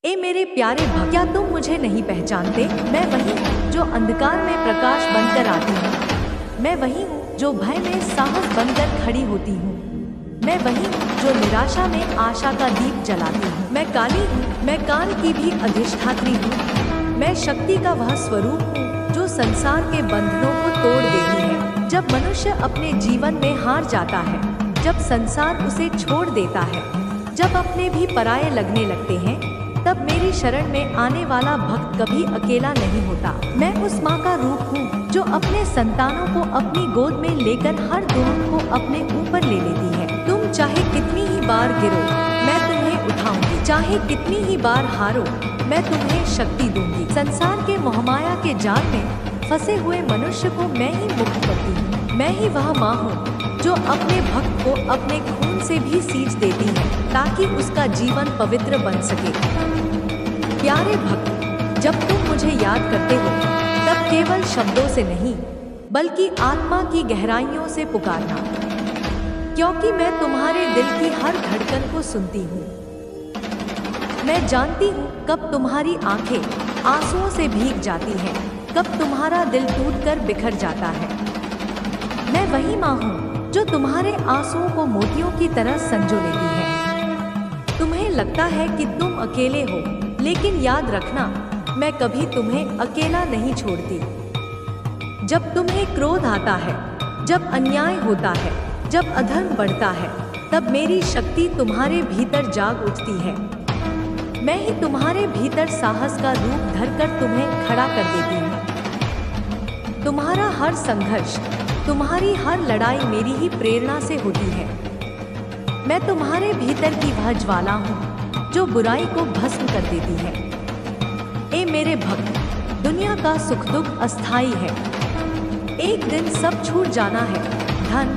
ए मेरे प्यारे भक्त, क्या तुम मुझे नहीं पहचानते? मैं वही हूँ जो अंधकार में प्रकाश बनकर आती हूँ। मैं वही हूँ जो भय में साहस बनकर खड़ी होती हूँ। मैं वही हूँ जो निराशा में आशा का दीप जलाती हूँ। मैं काली हूँ, मैं काल की भी अधिष्ठात्री हूँ। मैं शक्ति का वह स्वरूप हूँ जो संसार के बंधनों को तोड़ देती है। जब मनुष्य अपने जीवन में हार जाता है, जब संसार उसे छोड़ देता है, जब अपने भी पराये लगने लगते हैं, तब मेरी शरण में आने वाला भक्त कभी अकेला नहीं होता। मैं उस माँ का रूप हूँ जो अपने संतानों को अपनी गोद में लेकर हर दुख को अपने ऊपर ले लेती है। तुम चाहे कितनी ही बार गिरो, मैं तुम्हें उठाऊंगी। चाहे कितनी ही बार हारो, मैं तुम्हें शक्ति दूंगी। संसार के मोहमाया के जाल में फंसे हुए मनुष्य को मैं ही मुक्त करती हूँ। मैं ही वह माँ हूँ जो अपने भक्त को अपने खून से भी सींच देती है ताकि उसका जीवन पवित्र बन सके। प्यारे भक्त, जब तुम मुझे याद करते हो तब केवल शब्दों से नहीं बल्कि आत्मा की गहराइयों से पुकारना, क्योंकि मैं तुम्हारे दिल की हर धड़कन को सुनती हूँ। मैं जानती हूँ कब तुम्हारी आंखें आंसुओं से भीग जाती हैं, कब तुम्हारा दिल टूटकर बिखर जाता है। मैं वही माँ हूँ जो तुम्हारे आंसुओं को मोतियों की तरह संजो लेती है। तुम्हें लगता है कि तुम अकेले हो, लेकिन याद रखना, मैं कभी तुम्हें अकेला नहीं छोड़ती। जब तुम्हें क्रोध आता है, जब अन्याय होता है, जब अधर्म बढ़ता है, तब मेरी शक्ति तुम्हारे भीतर जाग उठती है। मैं ही तुम्हारे भीतर साहस का रूप धरकर तुम्हें खड़ा कर देती हूँ। तुम्हारा हर संघर्ष, तुम्हारी हर लड़ाई मेरी ही प्रेरणा से होती है। मैं तुम्हारे भीतर की वह ज्वाला हूँ जो बुराई को भस्म कर देती है। ए मेरे भक्त, दुनिया का सुख दुख अस्थाई है। एक दिन सब छूट जाना है, धन,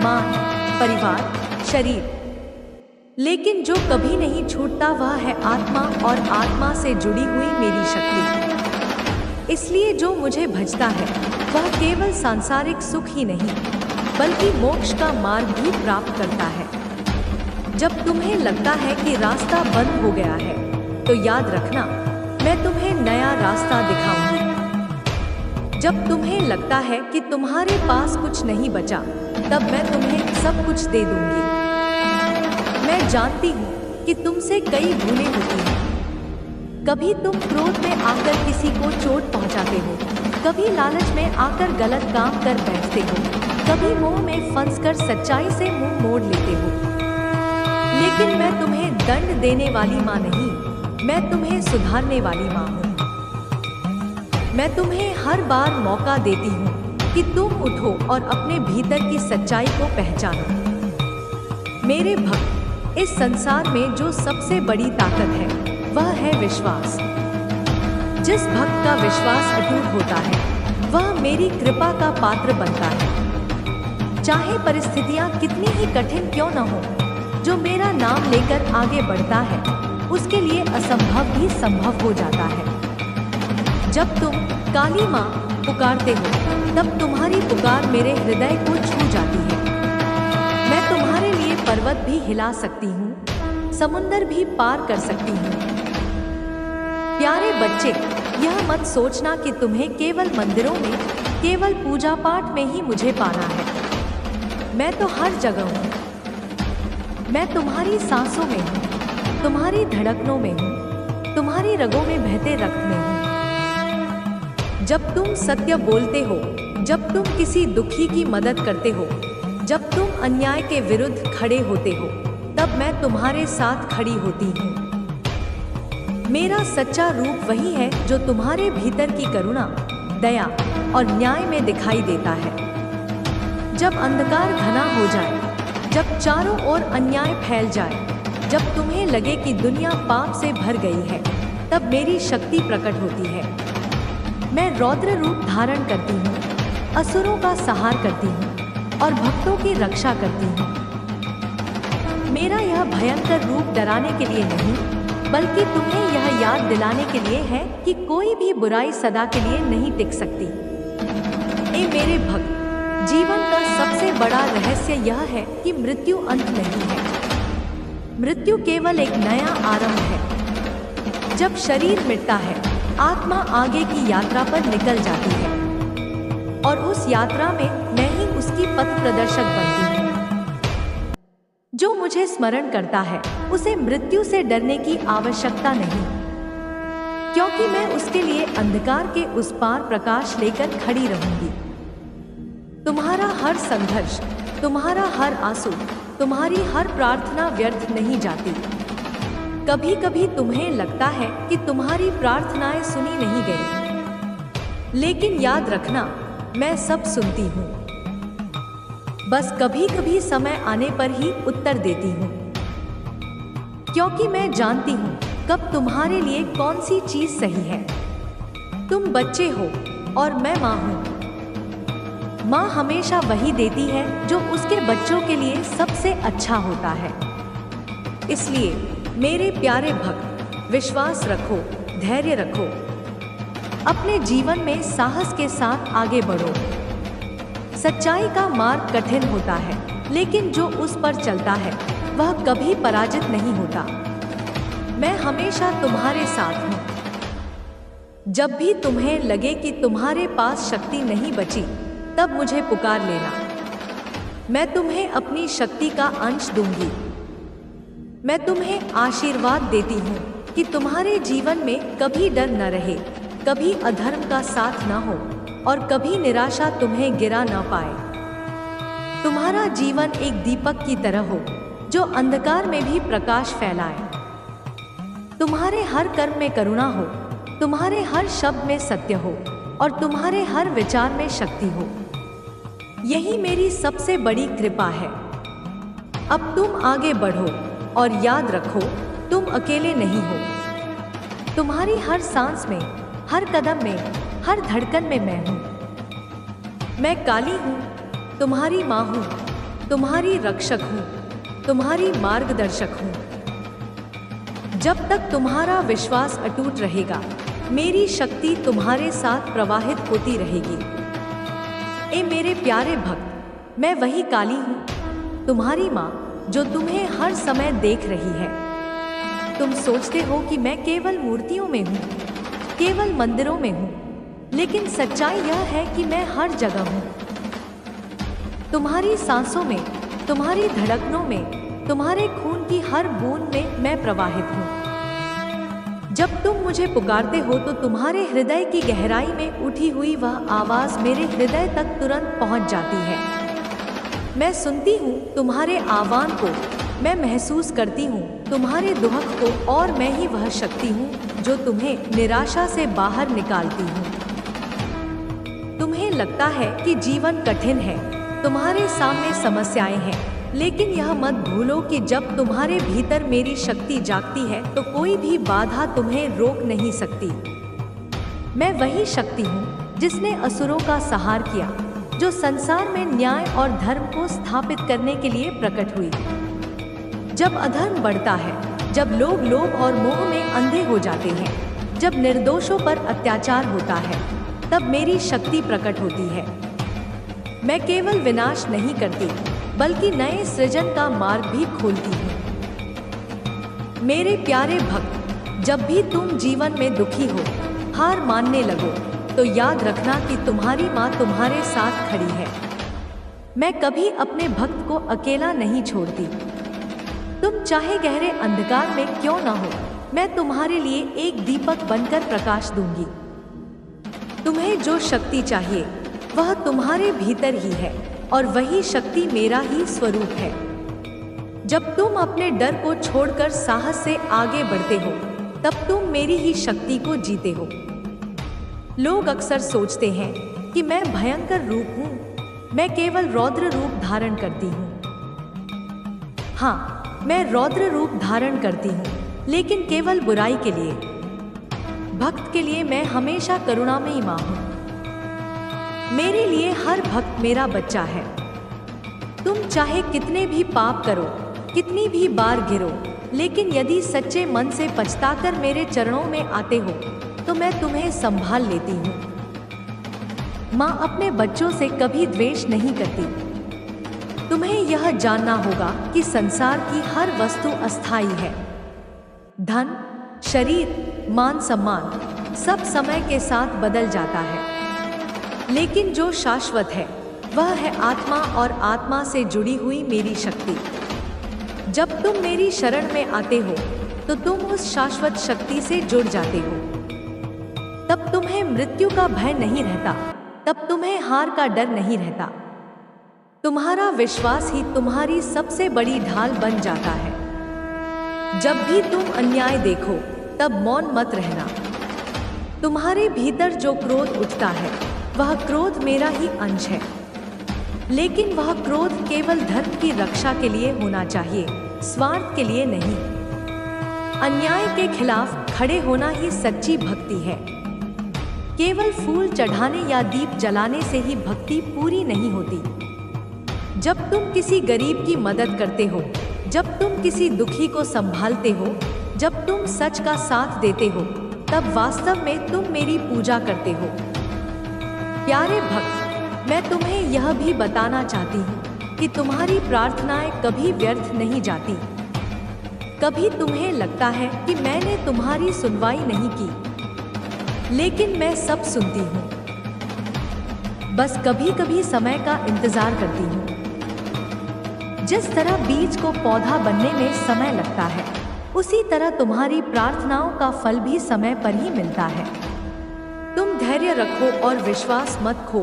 मान, परिवार, शरीर। लेकिन जो कभी नहीं छूटता वह है आत्मा, और आत्मा से जुड़ी हुई मेरी शक्ति। इसलिए जो मुझे भजता है वह केवल सांसारिक सुख ही नहीं बल्कि मोक्ष का मार्ग भी प्राप्त करता है। जब तुम्हें लगता है कि रास्ता बंद हो गया है, तो याद रखना, मैं तुम्हें नया रास्ता दिखाऊंगी। जब तुम्हें लगता है कि तुम्हारे पास कुछ नहीं बचा, तब मैं तुम्हें सब कुछ दे दूंगी। मैं जानती हूँ कि तुमसे कई भूलें होती हैं। कभी तुम क्रोध में आकर किसी को चोट पहुँचाते हो, कभी लालच में आकर गलत काम कर बैठते हो, कभी मोह में फंसकर सच्चाई से मुंह मोड़ लेते हो। लेकिन मैं तुम्हें दंड देने वाली माँ नहीं, मैं तुम्हें सुधारने वाली माँ हूँ। मैं तुम्हें हर बार मौका देती हूँ कि तुम उठो और अपने भीतर की सच्चाई को पहचानो। मेरे भक्त, इस संसार में जो सबसे बड़ी ताकत है वह है विश्वास। जिस भक्त का विश्वास अटूट होता है वह मेरी कृपा का पात्र बनता है। चाहे परिस्थितियां कितनी ही कठिन क्यों न हो, जो मेरा नाम लेकर आगे बढ़ता है उसके लिए असंभव भी संभव हो जाता है। जब तुम काली माँ पुकारते हो तब तुम्हारी पुकार मेरे हृदय को छू जाती है। मैं तुम्हारे लिए पर्वत भी हिला सकती हूँ, समुंदर भी पार कर सकती हूँ। प्यारे बच्चे, यह मत सोचना कि तुम्हें केवल मंदिरों में, केवल पूजा पाठ में ही मुझे पाना है। मैं तो हर जगह हूँ। मैं तुम्हारी सांसों में हूँ, तुम्हारी धड़कनों में हूँ, तुम्हारी रगों में बहते रक्त में हूँ। जब तुम सत्य बोलते हो, जब तुम किसी दुखी की मदद करते हो, जब तुम अन्याय के विरुद्ध खड़े होते हो, तब मैं तुम्हारे साथ खड़ी होती हूँ। मेरा सच्चा रूप वही है जो तुम्हारे भीतर की करुणा, दया और न्याय में दिखाई देता है। जब अंधकार घना हो जाए, जब चारों ओर अन्याय फैल जाए, जब तुम्हें लगे कि दुनिया पाप से भर गई है, तब मेरी शक्ति प्रकट होती है। मैं रौद्र रूप धारण करती हूँ, असुरों का संहार करती हूँ और भक्तों की रक्षा करती हूँ। मेरा यह भयंकर रूप डराने के लिए नहीं, बल्कि तुम्हें यह याद दिलाने के लिए है कि कोई भी बुराई सदा के लिए नहीं टिक सकती। ए मेरे भक्त, जीवन का सबसे बड़ा रहस्य यह है कि मृत्यु अंत नहीं है। मृत्यु केवल एक नया आरंभ है। जब शरीर मिटता है, आत्मा आगे की यात्रा पर निकल जाती है और उस यात्रा में मैं ही उसकी पथ प्रदर्शक बनती हूँ। जो मुझे स्मरण करता है उसे मृत्यु से डरने की आवश्यकता नहीं, क्योंकि मैं उसके लिए अंधकार के उस पार प्रकाश लेकर खड़ी रहूंगी। तुम्हारा हर संघर्ष, तुम्हारा हर आंसू, तुम्हारी हर प्रार्थना व्यर्थ नहीं जाती। कभी कभी तुम्हें लगता है कि तुम्हारी प्रार्थनाएं सुनी नहीं गई, लेकिन याद रखना, मैं सब सुनती हूँ। बस कभी कभी समय आने पर ही उत्तर देती हूँ, क्योंकि मैं जानती हूँ कब तुम्हारे लिए कौन सी चीज सही है। तुम बच्चे हो और मैं माँ हूँ। माँ हमेशा वही देती है जो उसके बच्चों के लिए सबसे अच्छा होता है। इसलिए मेरे प्यारे भक्त, विश्वास रखो, धैर्य रखो, अपने जीवन में साहस के साथ आगे बढ़ो। सच्चाई का मार्ग कठिन होता है, लेकिन जो उस पर चलता है वह कभी पराजित नहीं होता। मैं हमेशा तुम्हारे साथ हूँ। जब भी तुम्हें लगे कि तुम्हारे पास शक्ति नहीं बची, तब मुझे पुकार लेना। मैं तुम्हें अपनी शक्ति का अंश दूंगी। मैं तुम्हें आशीर्वाद देती हूँ कि तुम्हारे जीवन में कभी डर न रहे, कभी अधर्म का साथ न हो और कभी निराशा तुम्हें गिरा न पाए। तुम्हारा जीवन एक दीपक की तरह हो जो अंधकार में भी प्रकाश फैलाए। तुम्हारे हर कर्म में करुणा हो, तुम्हारे हर शब्द में सत्य हो और तुम्हारे हर विचार में शक्ति हो। यही मेरी सबसे बड़ी कृपा है। अब तुम आगे बढ़ो और याद रखो, तुम अकेले नहीं हो। तुम्हारी हर सांस में, हर कदम में, हर धड़कन में मैं हूँ। मैं काली हूँ, तुम्हारी माँ हूँ, तुम्हारी रक्षक हूँ, तुम्हारी मार्गदर्शक हूँ। जब तक तुम्हारा विश्वास अटूट रहेगा, मेरी शक्ति तुम्हारे साथ प्रवाहित होती रहेगी। ए मेरे प्यारे भक्त, मैं वही काली हूँ, तुम्हारी माँ, जो तुम्हें हर समय देख रही है। तुम सोचते हो कि मैं केवल मूर्तियों में हूँ, केवल मंदिरों में हूँ, लेकिन सच्चाई यह है कि मैं हर जगह हूँ। तुम्हारी सांसों में, तुम्हारी धड़कनों में, तुम्हारे खून की हर बूंद में मैं प्रवाहित हूँ। जब तुम मुझे पुकारते हो तो तुम्हारे हृदय की गहराई में उठी हुई वह आवाज मेरे हृदय तक तुरंत पहुँच जाती है। मैं सुनती हूँ तुम्हारे आह्वान को, मैं महसूस करती हूँ तुम्हारे दुहक को और मैं ही वह शक्ति हूँ जो तुम्हें निराशा से बाहर निकालती हूँ। तुम्हें लगता है कि जीवन कठिन है, तुम्हारे सामने समस्याएं हैं, लेकिन यह मत भूलो कि जब तुम्हारे भीतर मेरी शक्ति जागती है तो कोई भी बाधा तुम्हें रोक नहीं सकती। मैं वही शक्ति हूँ जिसने असुरों का संहार किया, जो संसार में न्याय और धर्म को स्थापित करने के लिए प्रकट हुई। जब अधर्म बढ़ता है, जब लोग लोभ और मोह में अंधे हो जाते हैं, जब निर्दोषों पर अत्याचार होता है, तब मेरी शक्ति प्रकट होती है। मैं केवल विनाश नहीं करती, बल्कि नए सृजन का मार्ग भी खोलती हूँ। मेरे प्यारे भक्त, जब भी तुम जीवन में दुखी हो, हार मानने लगो, तो याद रखना कि तुम्हारी माँ तुम्हारे साथ खड़ी है। मैं कभी अपने भक्त को अकेला नहीं छोड़ती। तुम चाहे गहरे अंधकार में क्यों ना हो, मैं तुम्हारे लिए एक दीपक बनकर प्रकाश दूंगी। तुम्हें जो शक्ति चाहिए वह तुम्हारे भीतर ही है और वही शक्ति मेरा ही स्वरूप है। जब तुम अपने डर को छोड़कर साहस से आगे बढ़ते हो, तब तुम मेरी ही शक्ति को जीते हो। लोग अक्सर सोचते हैं कि मैं भयंकर रूप हूँ, मैं केवल रौद्र रूप धारण करती हूँ। हाँ, मैं रौद्र रूप धारण करती हूँ, लेकिन केवल बुराई के लिए। भक्त के लिए मैं हमेशा करुणामयी माँ हूँ। मेरे लिए हर भक्त मेरा बच्चा है। तुम चाहे कितने भी पाप करो, कितनी भी बार गिरो, लेकिन यदि सच्चे मन से पछताकर मेरे चरणों में आते हो तो मैं तुम्हें संभाल लेती हूँ। माँ अपने बच्चों से कभी द्वेष नहीं करती। तुम्हें यह जानना होगा कि संसार की हर वस्तु अस्थायी है। धन, शरीर, मान सम्मान सब समय के साथ बदल जाता है, लेकिन जो शाश्वत है वह है आत्मा और आत्मा से जुड़ी हुई मेरी शक्ति। जब तुम मेरी शरण में आते हो तो तुम उस शाश्वत शक्ति से जुड़ जाते हो। तब तुम्हें मृत्यु का भय नहीं रहता, तब तुम्हें हार का डर नहीं रहता। तुम्हारा विश्वास ही तुम्हारी सबसे बड़ी ढाल बन जाता है। जब भी तुम अन्याय देखो तब मौन मत रहना। तुम्हारे भीतर जो क्रोध उठता है वह क्रोध मेरा ही अंश है, लेकिन वह क्रोध केवल धर्म की रक्षा के लिए होना चाहिए, स्वार्थ के लिए नहीं। अन्याय के खिलाफ खड़े होना ही सच्ची भक्ति है। केवल फूल चढ़ाने या दीप जलाने से ही भक्ति पूरी नहीं होती। जब तुम किसी गरीब की मदद करते हो, जब तुम किसी दुखी को संभालते हो, जब तुम सच का साथ देते हो, तब वास्तव में तुम मेरी पूजा करते हो। प्यारे भक्त, मैं तुम्हें यह भी बताना चाहती हूँ कि तुम्हारी प्रार्थनाएं कभी व्यर्थ नहीं जाती। कभी तुम्हें लगता है कि मैंने तुम्हारी सुनवाई नहीं की, लेकिन मैं सब सुनती हूँ। बस कभी कभी समय का इंतजार करती हूँ। जिस तरह बीज को पौधा बनने में समय लगता है, उसी तरह तुम्हारी प्रार्थनाओं का फल भी समय पर ही मिलता है। तुम धैर्य रखो और विश्वास मत खो।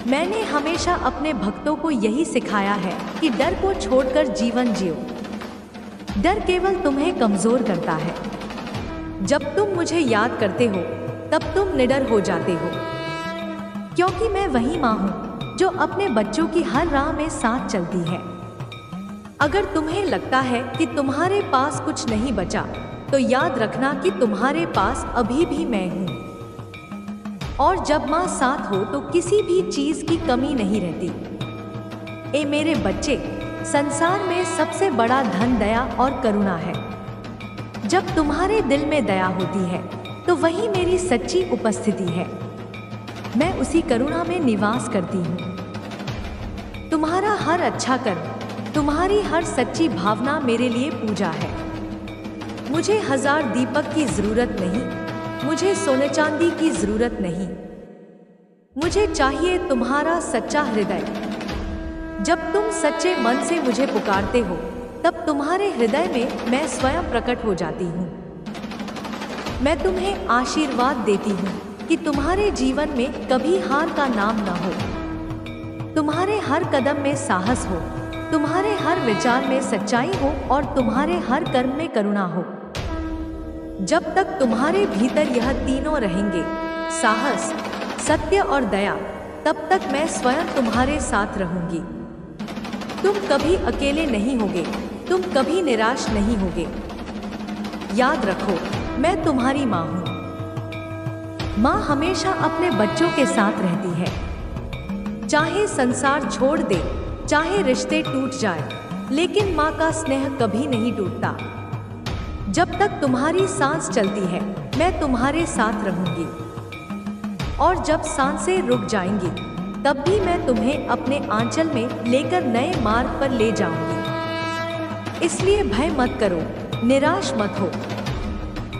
मैंने हमेशा अपने भक्तों को यही सिखाया है कि डर को छोड़कर जीवन जियो। डर केवल तुम्हें कमजोर करता है। जब तुम मुझे याद करते हो तब तुम निडर हो जाते हो, क्योंकि मैं वही माँ हूँ जो अपने बच्चों की हर राह में साथ चलती है। अगर तुम्हें लगता है कि तुम्हारे पास कुछ नहीं बचा, तो याद रखना कि तुम्हारे पास अभी भी मैं हूँ। और जब माँ साथ हो तो किसी भी चीज की कमी नहीं रहती। ए मेरे बच्चे, संसार में सबसे बड़ा धन दया और करुणा है। जब तुम्हारे दिल में दया होती है तो वही मेरी सच्ची उपस्थिति है। मैं उसी करुणा में निवास करती हूँ। तुम्हारा हर अच्छा कर्म, तुम्हारी हर सच्ची भावना मेरे लिए पूजा है। मुझे 1000 दीपक की जरूरत नहीं, मुझे सोने चांदी की जरूरत नहीं। मुझे चाहिए तुम्हारा सच्चा हृदय। जब तुम सच्चे मन से मुझे पुकारते हो, तब तुम्हारे हृदय में मैं स्वयं प्रकट हो जाती हूँ। मैं तुम्हें आशीर्वाद देती हूँ कि तुम्हारे जीवन में कभी हार का नाम न हो। तुम्हारे हर कदम में साहस हो, तुम्हारे हर विचार में सच्चाई हो और तुम्हारे हर कर्म में करुणा हो। जब तक तुम्हारे भीतर यह तीनों रहेंगे, साहस, सत्य और दया, तब तक मैं स्वयं तुम्हारे साथ रहूंगी। तुम कभी अकेले नहीं होगे, तुम कभी निराश नहीं होगे। याद रखो, मैं तुम्हारी माँ हूँ। माँ हमेशा अपने बच्चों के साथ रहती है। चाहे संसार छोड़ दे, चाहे रिश्ते टूट जाए, लेकिन माँ का स्नेह कभी नहीं टूटता। जब तक तुम्हारी सांस चलती है, मैं तुम्हारे साथ रहूंगी। और जब सांसें रुक जाएंगी, तब भी मैं तुम्हें अपने आंचल में लेकर नए मार्ग पर ले जाऊंगी। इसलिए भय मत करो, निराश मत हो,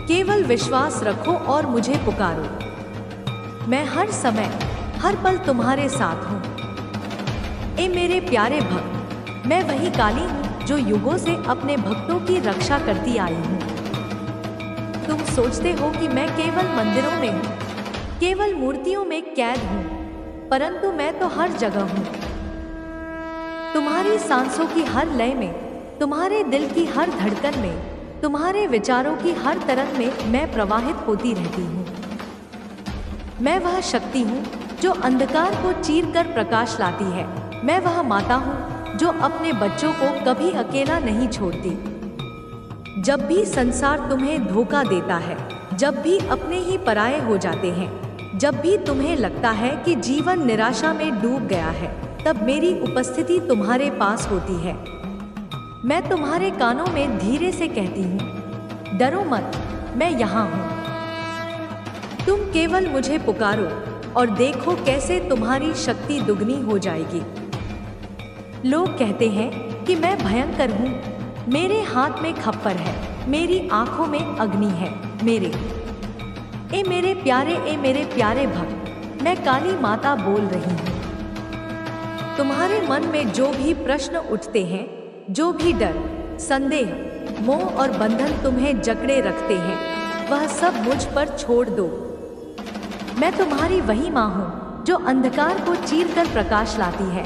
केवल विश्वास रखो और मुझे पुकारो। मैं हर समय, हर पल तुम्हारे साथ हूँ। ए मेरे प्यारे भक्त, मैं वही काली हूँ जो युगों से अपने भक्तों की रक्षा करती आई हूँ। तुम सोचते हो कि मैं केवल मंदिरों में हूँ, केवल मूर्तियों में कैद हूँ, परंतु मैं तो हर जगह हूँ। तुम्हारी सांसों की हर लय में, तुम्हारे दिल की हर धड़कन में, तुम्हारे विचारों की हर तरंग में मैं प्रवाहित होती रहती हूँ। मैं वह शक्ति हूँ जो अंधकार को चीरकर प्रकाश लाती है। मैं वह माता हूँ जो अपने बच्चों को कभी अकेला नहीं छोड़ती। जब भी संसार तुम्हें धोखा देता है, जब भी अपने ही पराये हो जाते हैं, जब भी तुम्हें लगता है कि जीवन निराशा में डूब गया है, तब मेरी उपस्थिति तुम्हारे पास होती है। मैं तुम्हारे कानों में धीरे से कहती हूँ, डरो मत, मैं यहाँ हूँ। तुम केवल मुझे पुकारो और देखो कैसे तुम्हारी शक्ति दुगनी हो जाएगी। लोग कहते हैं कि मैं भयंकर हूँ, मेरे हाथ में खप्पर है, मेरी आंखों में अग्नि है, मेरे प्यारे भक्त, मैं काली माता बोल रही हूँ। तुम्हारे मन में जो भी प्रश्न उठते हैं, जो भी डर, संदेह, मोह और बंधन तुम्हें जकड़े रखते हैं, वह सब मुझ पर छोड़ दो। मैं तुम्हारी वही माँ हूँ जो अंधकार को चीरकर प्रकाश लाती है,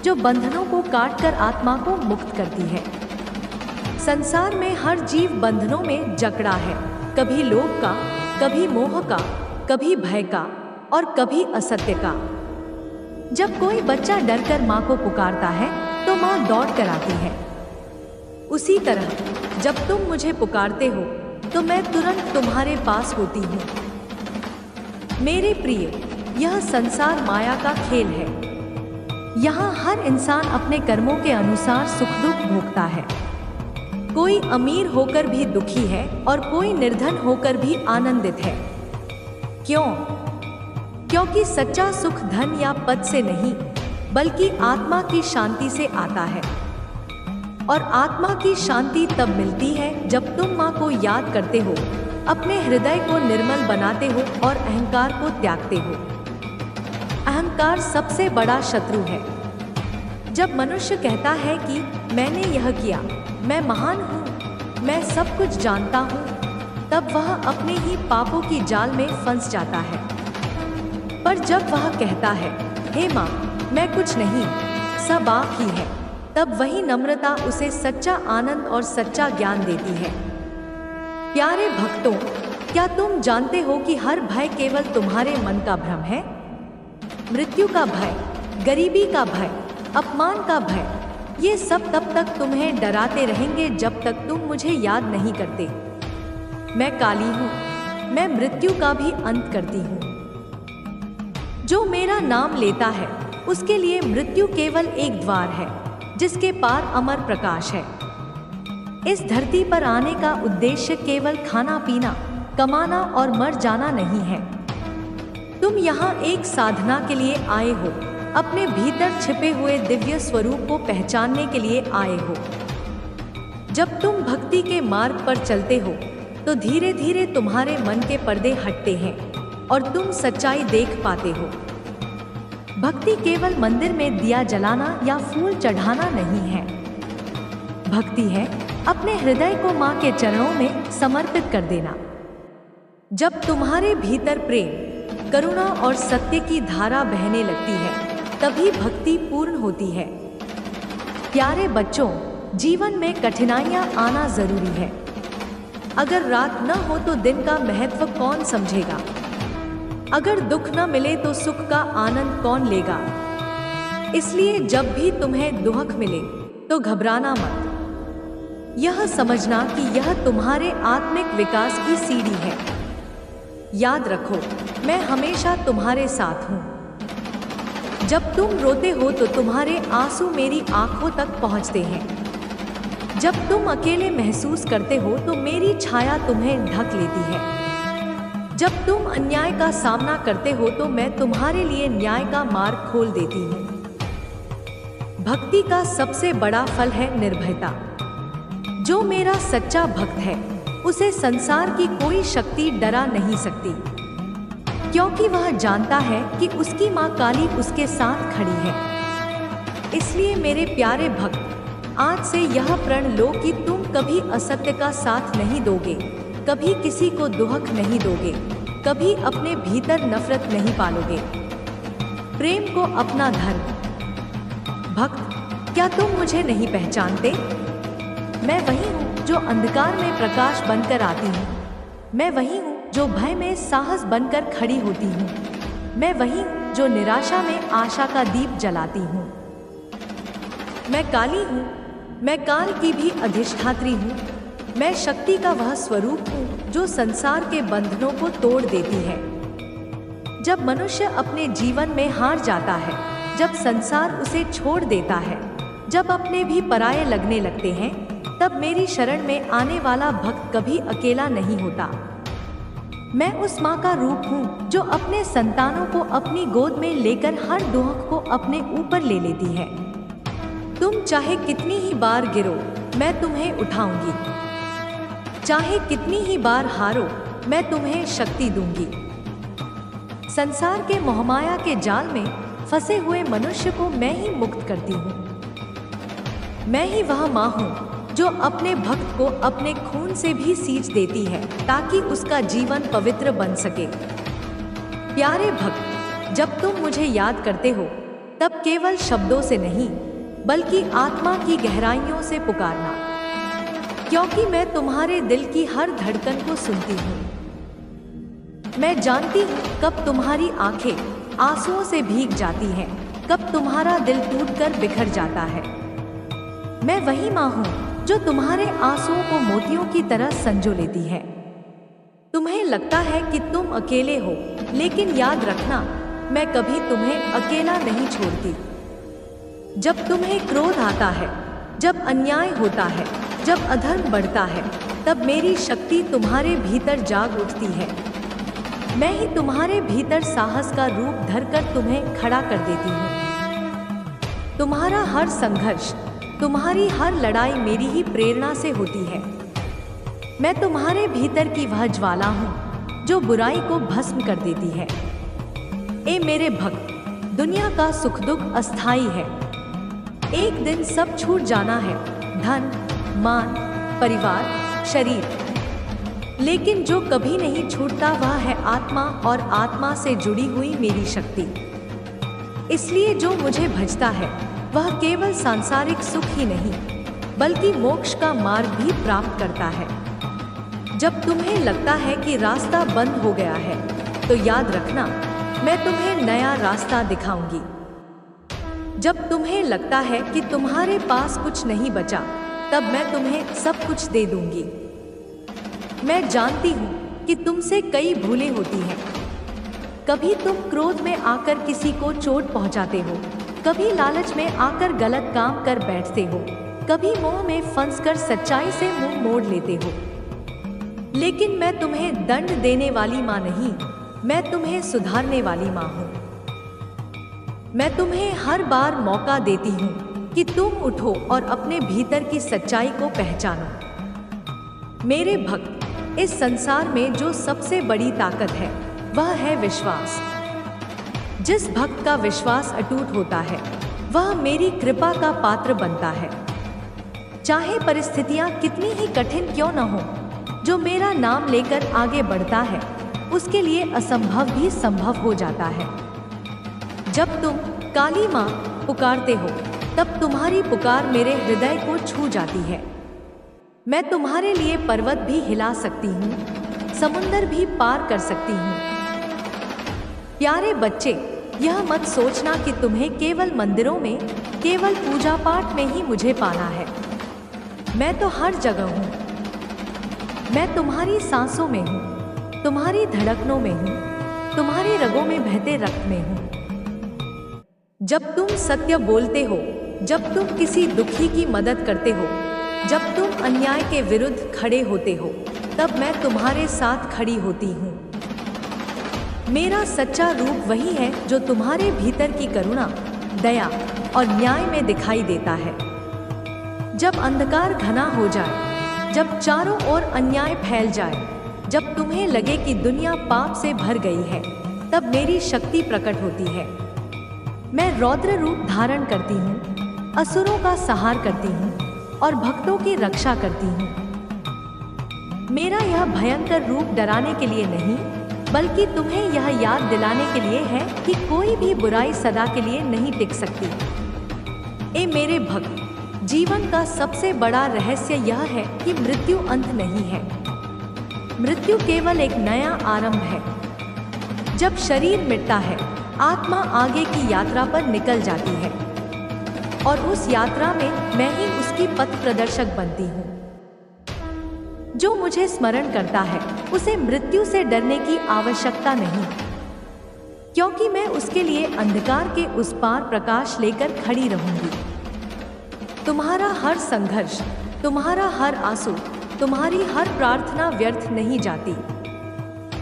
जो बंधनों को काटकर आत्मा को मुक्त करती है। संसार में हर जीव बंधनों में जकड़ा है, कभी लोभ का, कभी मोह का, कभी भय का और कभी असत्य का। जब कोई बच्चा डरकर माँ को पुकारता है तो माँ दौड़ कर आती है। उसी तरह जब तुम मुझे पुकारते हो तो मैं तुरंत तुम्हारे पास होती हूँ। मेरे प्रिय, यह संसार माया का खेल है। यहाँ हर इंसान अपने कर्मों के अनुसार सुख दुख भोगता है। कोई अमीर होकर भी दुखी है और कोई निर्धन होकर भी आनंदित है। क्यों? क्योंकि सच्चा सुख धन या पद से नहीं, बल्कि आत्मा की शांति से आता है। और आत्मा की शांति तब मिलती है जब तुम माँ को याद करते हो, अपने हृदय को निर्मल बनाते हो और अहंकार को त्यागते हो। अहंकार सबसे बड़ा शत्रु है। जब मनुष्य कहता है कि मैंने यह किया, मैं महान हूँ, मैं सब कुछ जानता हूँ, तब वह अपने ही पापों की जाल में फंस जाता है। पर जब वह कहता है, हे माँ, मैं कुछ नहीं, सब आप ही है, तब वही नम्रता उसे सच्चा आनंद और सच्चा ज्ञान देती है। प्यारे भक्तों, क्या तुम जानते हो कि हर भय केवल तुम्हारे मन का भ्रम है? मृत्यु का भय, गरीबी का भय, अपमान का भय, ये सब तब तक तुम्हें डराते रहेंगे जब तक तुम मुझे याद नहीं करते। मैं काली हूँ, मैं मृत्यु का भी अंत करती हूँ। जो मेरा नाम लेता है उसके लिए मृत्यु केवल एक द्वार है, जिसके पार अमर प्रकाश है। इस धरती पर आने का उद्देश्य केवल खाना पीना, कमाना और मर जाना नहीं है। तुम यहाँ एक साधना के लिए आए हो, अपने भीतर छिपे हुए दिव्य स्वरूप को पहचानने के लिए आए हो। जब तुम भक्ति के मार्ग पर चलते हो तो धीरे धीरे तुम्हारे मन के पर्दे हटते हैं और तुम सच्चाई देख पाते हो। भक्ति केवल मंदिर में दिया जलाना या फूल चढ़ाना नहीं है। भक्ति है अपने हृदय को माँ के चरणों में समर्पित कर देना। जब तुम्हारे भीतर प्रेम, करुणा और सत्य की धारा बहने लगती है, तभी भक्ति पूर्ण होती है। प्यारे बच्चों, जीवन में कठिनाइयाँ आना जरूरी है। अगर रात न हो तो दिन का महत्व कौन समझेगा? अगर दुख न मिले तो सुख का आनंद कौन लेगा? इसलिए जब भी तुम्हें दुख मिले तो घबराना मत। यह समझना कि यह तुम्हारे आत्मिक विकास की सीढ़ी है। याद रखो, मैं हमेशा तुम्हारे साथ हूँ। जब तुम रोते हो तो तुम्हारे आंसू मेरी आंखों तक पहुँचते हैं। जब तुम अकेले महसूस करते हो तो मेरी छाया तुम्हें ढक लेती है। जब तुम अन्याय का सामना करते हो तो मैं तुम्हारे लिए न्याय का मार्ग खोल देती हूँ। भक्ति का सबसे बड़ा फल है निर्भयता। जो मेरा सच्चा भक्त है उसे संसार की कोई शक्ति डरा नहीं सकती, क्योंकि वह जानता है कि उसकी माँ काली उसके साथ खड़ी है। इसलिए मेरे प्यारे भक्त, आज से यह प्रण लो कि तुम कभी असत्य का साथ नहीं दोगे, कभी किसी को दुख नहीं दोगे, कभी अपने भीतर नफरत नहीं पालोगे। प्रेम को अपना धर्म। भक्त, क्या तुम मुझे नहीं पहचानते? मैं वही हूँ जो अंधकार में प्रकाश बनकर आती हूँ। मैं वही हूँ जो भय में साहस बनकर खड़ी होती हूँ। मैं वही हूँ जो निराशा में आशा का दीप जलाती हूँ। मैं काली हूँ, मैं काल की भी अधिष्ठात्री हूँ। मैं शक्ति का वह स्वरूप हूँ जो संसार के बंधनों को तोड़ देती है। जब मनुष्य अपने जीवन में हार जाता है, जब संसार उसे छोड़ देता है, जब अपने भी पराये लगने लगते हैं, तब मेरी शरण में आने वाला भक्त कभी अकेला नहीं होता। मैं उस माँ का रूप हूँ जो अपने संतानों को अपनी गोद में लेकर हर दुख को अपने ऊपर ले लेती है। तुम चाहे कितनी ही बार गिरो, मैं तुम्हें उठाऊंगी। चाहे कितनी ही बार हारो, मैं तुम्हें शक्ति दूंगी। संसार के मोहमाया के जाल में फंसे हुए मनुष्य को मैं ही मुक्त करती हूँ। मैं ही वह माँ हूँ जो अपने भक्त को अपने खून से भी सींच देती है ताकि उसका जीवन पवित्र बन सके। प्यारे भक्त, जब तुम मुझे याद करते हो तब केवल शब्दों से नहीं बल्कि आत्मा की गहराइयों से पुकारना, क्योंकि मैं तुम्हारे दिल की हर धड़कन को सुनती हूँ। मैं जानती हूँ कब तुम्हारी आंखें आंसुओं से भीग जाती हैं, कब तुम्हारा दिल टूटकर बिखर जाता है। मैं वही माँ हूँ जो तुम्हारे आंसुओं को मोतियों की तरह संजो लेती है। तुम्हें लगता है कि तुम अकेले हो, लेकिन याद रखना, मैं कभी तुम्हें अकेला नहीं छोड़ती। जब तुम्हें क्रोध आता है, जब अन्याय होता है, जब अधर्म बढ़ता है, तब मेरी शक्ति तुम्हारे भीतर जाग उठती है। मैं ही तुम्हारे भीतर साहस का रूप धरकर तुम्हें खड़ा कर देती हूँ। तुम्हारा हर संघर्ष, तुम्हारी हर लड़ाई मेरी ही प्रेरणा से होती है। मैं तुम्हारे भीतर की वह ज्वाला हूँ जो बुराई को भस्म कर देती है। ए मेरे भक्त, दुनिया का सुख दुख अस्थाई है। एक दिन सब छूट जाना है, धन, मान, परिवार, शरीर, लेकिन जो कभी नहीं छूटता वह है आत्मा और आत्मा से जुड़ी हुई मेरी शक्ति। इसलिए जो मुझे भजता है वह केवल सांसारिक सुख ही नहीं बल्कि मोक्ष का मार्ग भी प्राप्त करता है। जब तुम्हें लगता है कि रास्ता बंद हो गया है तो याद रखना, मैं तुम्हें नया रास्ता दिखाऊंगी। जब तुम्हें लगता है कि तुम्हारे पास कुछ नहीं बचा, तब मैं तुम्हें सब कुछ दे दूंगी। मैं जानती हूँ कि तुमसे कई भूलें होती हैं। कभी तुम क्रोध में आकर किसी को चोट पहुँचाते हो, कभी लालच में आकर गलत काम कर बैठते हो, कभी मोह में फंसकर सच्चाई से मुंह मोड़ लेते हो। लेकिन मैं तुम्हें दंड देने वाली माँ नहीं, मैं तुम्हें सुधारने वाली माँ हूँ। मैं तुम्हें हर बार मौका देती हूँ कि तुम उठो और अपने भीतर की सच्चाई को पहचानो। मेरे भक्त, इस संसार में जो सबसे बड़ी ताकत है वह है विश्वास। जिस भक्त का विश्वास अटूट होता है वह मेरी कृपा का पात्र बनता है। चाहे परिस्थितियां कितनी ही कठिन क्यों न हो, जो मेरा नाम लेकर आगे बढ़ता है उसके लिए असंभव भी संभव हो जाता है। जब तुम काली माँ पुकारते हो तब तुम्हारी पुकार मेरे हृदय को छू जाती है। मैं तुम्हारे लिए पर्वत भी हिला सकती हूँ, समुंदर भी पार कर सकती हूँ। प्यारे बच्चे, यह मत सोचना कि तुम्हें केवल मंदिरों में, केवल पूजा पाठ में ही मुझे पाना है। मैं तो हर जगह हूँ। मैं तुम्हारी सांसों में हूँ, तुम्हारी धड़कनों में हूँ, तुम्हारी रगों में बहते रक्त में हूँ। जब तुम सत्य बोलते हो, जब तुम किसी दुखी की मदद करते हो, जब तुम अन्याय के विरुद्ध खड़े होते हो, तब मैं तुम्हारे साथ खड़ी होती हूँ। मेरा सच्चा रूप वही है जो तुम्हारे भीतर की करुणा, दया और न्याय में दिखाई देता है। जब अंधकार घना हो जाए, जब चारों ओर अन्याय फैल जाए, जब तुम्हें लगे कि दुनिया पाप से भर गई है, तब मेरी शक्ति प्रकट होती है। मैं रौद्र रूप धारण करती हूँ, असुरों का संहार करती हूँ और भक्तों की रक्षा करती हूँ। मेरा यह भयंकर रूप डराने के लिए नहीं, बल्कि तुम्हें यह याद दिलाने के लिए है कि कोई भी बुराई सदा के लिए नहीं टिक सकती। ए मेरे भक्त, जीवन का सबसे बड़ा रहस्य यह है कि मृत्यु अंत नहीं है। मृत्यु केवल एक नया आरंभ है। जब शरीर मिटता है, आत्मा आगे की यात्रा पर निकल जाती है और उस यात्रा में मैं ही उसकी पथ प्रदर्शक बनती हूँ। जो मुझे स्मरण करता है उसे मृत्यु से डरने की आवश्यकता नहीं, क्योंकि मैं उसके लिए अंधकार के उस पार प्रकाश लेकर खड़ी रहूंगी। तुम्हारा हर संघर्ष, तुम्हारा हर आंसू, तुम्हारी हर प्रार्थना व्यर्थ नहीं जाती।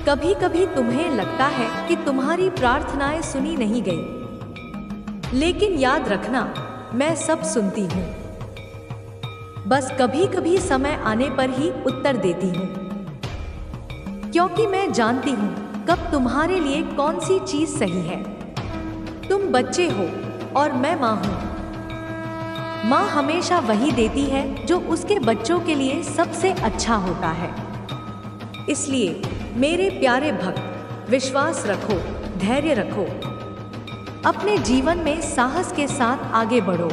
कभी कभी तुम्हें लगता है कि तुम्हारी प्रार्थनाएं सुनी नहीं गई, लेकिन याद रखना, मैं सब सुनती हूँ। बस कभी कभी समय आने पर ही उत्तर देती हूँ, क्योंकि मैं जानती हूँ कब तुम्हारे लिए कौन सी चीज सही है। तुम बच्चे हो और मैं माँ हूँ। माँ हमेशा वही देती है जो उसके बच्चों के लिए सबसे अच्छा होता है। इसलिए मेरे प्यारे भक्त, विश्वास रखो, धैर्य रखो, अपने जीवन में साहस के साथ आगे बढ़ो।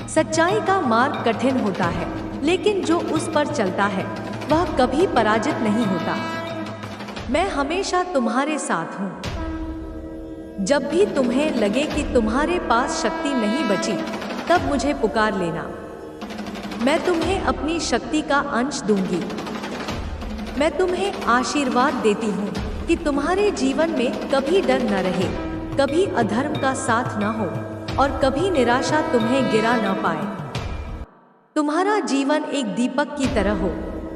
सच्चाई का मार्ग कठिन होता है, लेकिन जो उस पर चलता है वह कभी पराजित नहीं होता। मैं हमेशा तुम्हारे साथ हूँ। जब भी तुम्हें लगे कि तुम्हारे पास शक्ति नहीं बची, तब मुझे पुकार लेना। मैं तुम्हें अपनी शक्ति का अंश दूंगी। मैं तुम्हें आशीर्वाद देती हूँ कि तुम्हारे जीवन में कभी डर न रहे, कभी अधर्म का साथ न हो और कभी निराशा तुम्हें गिरा न पाए। तुम्हारा जीवन एक दीपक की तरह हो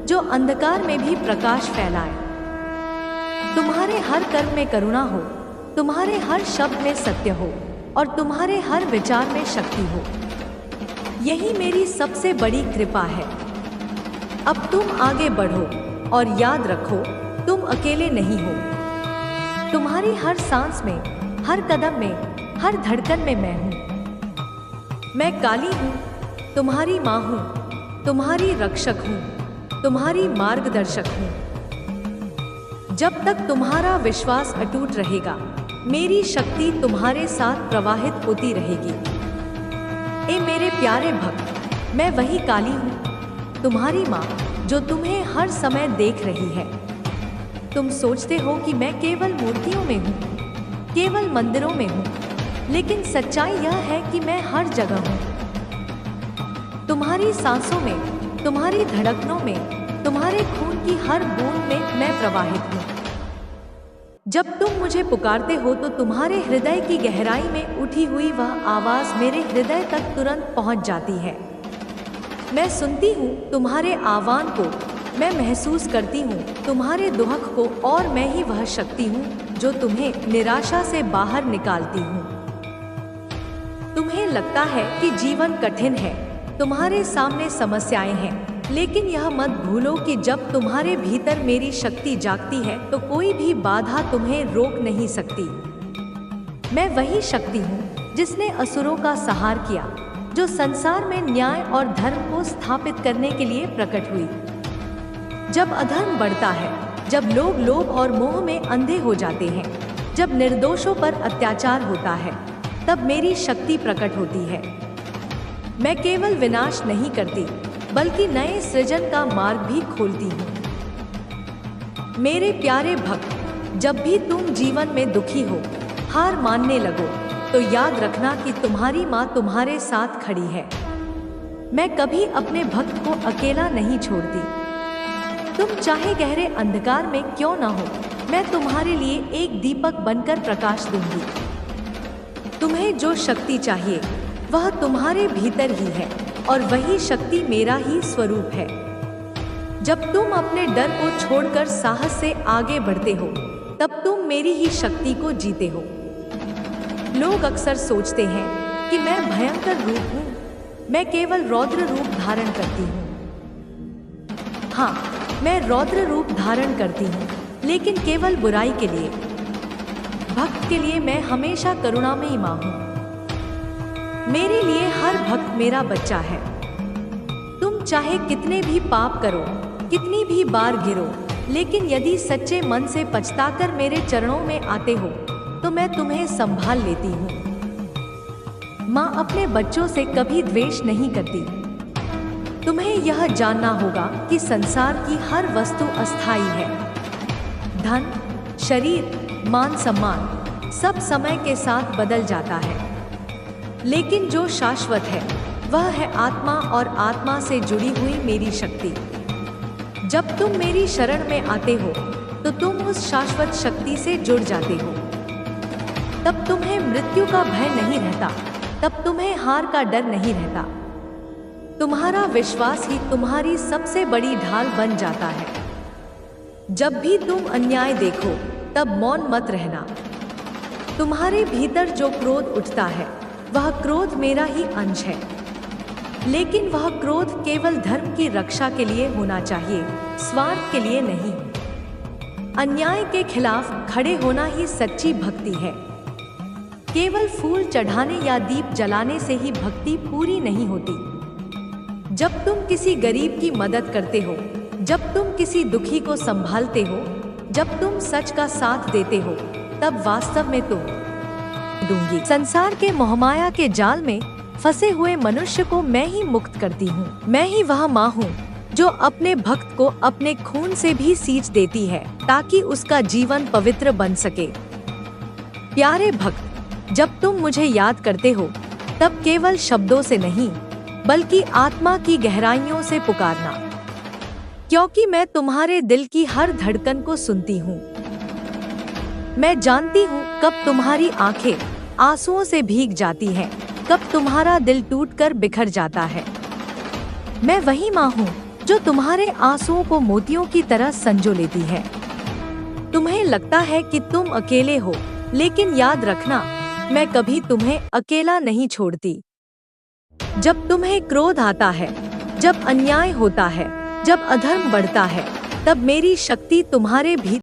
जो अंधकार में भी प्रकाश फैलाए। तुम्हारे हर कर्म में करुणा हो, तुम्हारे हर शब्द में सत्य हो और तुम्हारे हर विचार में शक्ति हो। यही मेरी सबसे बड़ी कृपा है। अब तुम आगे बढ़ो और याद रखो, तुम अकेले नहीं हो। तुम्हारी हर सांस में, हर कदम में, हर धड़कन में मैं हूँ। मैं काली हूँ, तुम्हारी माँ हूँ, तुम्हारी रक्षक हूँ, तुम्हारी मार्गदर्शक हूँ। जब तक तुम्हारा विश्वास अटूट रहेगा, मेरी शक्ति तुम्हारे साथ प्रवाहित होती रहेगी। ए मेरे प्यारे भक्त, मैं वही काली हूँ, तुम्हारी माँ, जो तुम्हें हर समय देख रही है। तुम सोचते हो कि मैं केवल मूर्तियों में हूँ, केवल मंदिरों में हूँ, लेकिन सच्चाई यह है कि मैं हर जगह हूँ। तुम्हारी सांसों में, तुम्हारी धड़कनों में, तुम्हारे खून की हर बूंद में मैं प्रवाहित हूँ। जब तुम मुझे पुकारते हो तो तुम्हारे हृदय की गहराई में उठी हुई वह आवाज मेरे हृदय तक तुरंत पहुंच जाती है। मैं सुनती हूँ तुम्हारे आह्वान को, मैं महसूस करती हूँ तुम्हारे दुहक को और मैं ही वह शक्ति हूँ जो तुम्हें निराशा से बाहर निकालती हूँ। तुम्हें लगता है कि जीवन कठिन है, तुम्हारे सामने समस्याएं हैं, लेकिन यह मत भूलो कि जब तुम्हारे भीतर मेरी शक्ति जागती है तो कोई भी बाधा तुम्हें रोक नहीं सकती। मैं वही शक्ति हूँ जिसने असुरों का संहार किया, जो संसार में न्याय और धर्म को स्थापित करने के लिए प्रकट हुई। जब अधर्म बढ़ता है, जब लोग लोभ और मोह में अंधे हो जाते हैं, जब निर्दोषों पर अत्याचार होता है, तब मेरी शक्ति प्रकट होती है। मैं केवल विनाश नहीं करती, बल्कि नए सृजन का मार्ग भी खोलती हूँ। मेरे प्यारे भक्त, जब भी तुम जीवन में दुखी हो, हार मानने लगो, तो याद रखना कि तुम्हारी माँ तुम्हारे साथ खड़ी है। मैं कभी अपने भक्त को अकेला नहीं छोड़ती। तुम चाहे गहरे अंधकार में क्यों ना हो, मैं तुम्हारे लिए एक दीपक बनकर प्रकाश दूंगी। तुम्हें जो शक्ति चाहिए वह तुम्हारे भीतर ही है और वही शक्ति मेरा ही स्वरूप है। जब तुम अपने डर को छोड़कर साहस से आगे बढ़ते हो, तब तुम मेरी ही शक्ति को जीते हो। लोग अक्सर सोचते हैं कि मैं भयंकर रूप हूँ, मैं केवल रौद्र रूप धारण करती हूँ। हाँ, मैं रौद्र रूप धारण करती हूँ, लेकिन केवल बुराई के लिए। भक्त के लिए मैं हमेशा करुणामयी माँ हूँ। मेरे लिए हर भक्त मेरा बच्चा है। तुम चाहे कितने भी पाप करो, कितनी भी बार गिरो, लेकिन यदि सच्चे मन से पछताकर मेरे चरणों में आते हो तो मैं तुम्हें संभाल लेती हूँ। माँ अपने बच्चों से कभी द्वेष नहीं करती। तुम्हें यह जानना होगा कि संसार की हर वस्तु अस्थायी है। धन, शरीर, मान सम्मान सब समय के साथ बदल जाता है, लेकिन जो शाश्वत है वह है आत्मा और आत्मा से जुड़ी हुई मेरी शक्ति। जब तुम मेरी शरण में आते हो तो तुम उस शाश्वत शक्ति से जुड़ जाते हो। तब तुम्हें मृत्यु का भय नहीं रहता, तब तुम्हें हार का डर नहीं रहता। तुम्हारा विश्वास ही तुम्हारी सबसे बड़ी ढाल बन जाता है। जब भी तुम अन्याय देखो तब मौन मत रहना। तुम्हारे भीतर जो क्रोध उठता है वह क्रोध मेरा ही अंश है, लेकिन वह क्रोध केवल धर्म की रक्षा के लिए होना चाहिए, स्वार्थ के लिए नहीं। अन्याय के खिलाफ खड़े होना ही सच्ची भक्ति है। केवल फूल चढ़ाने या दीप जलाने से ही भक्ति पूरी नहीं होती। जब तुम किसी गरीब की मदद करते हो, जब तुम किसी दुखी को संभालते हो, जब तुम सच का साथ देते हो, तब वास्तव में तुम दूंगी। संसार के मोहमाया के जाल में फंसे हुए मनुष्य को मैं ही मुक्त करती हूँ। मैं ही वह माँ हूँ जो अपने भक्त को अपने खून से भी सींच देती है ताकि उसका जीवन पवित्र बन सके। प्यारे भक्त, जब तुम मुझे याद करते हो तब केवल शब्दों से नहीं बल्कि आत्मा की गहराइयों से पुकारना, क्योंकि मैं तुम्हारे दिल की हर धड़कन को सुनती हूँ। मैं जानती हूँ कब तुम्हारी आंखें आंसुओं से भीग जाती हैं, कब तुम्हारा दिल टूटकर बिखर जाता है। मैं वही माँ हूँ जो तुम्हारे आंसुओं को मोतियों की तरह संजो लेती है। तुम्हें लगता है कि तुम अकेले हो, लेकिन याद रखना, मैं कभी तुम्हें अकेला नहीं छोड़ती। जब तुम्हें क्रोध आता है, जब अन्याय होता है, जब अधर्म बढ़ता है, तब मेरी शक्ति तुम्हारे भीतर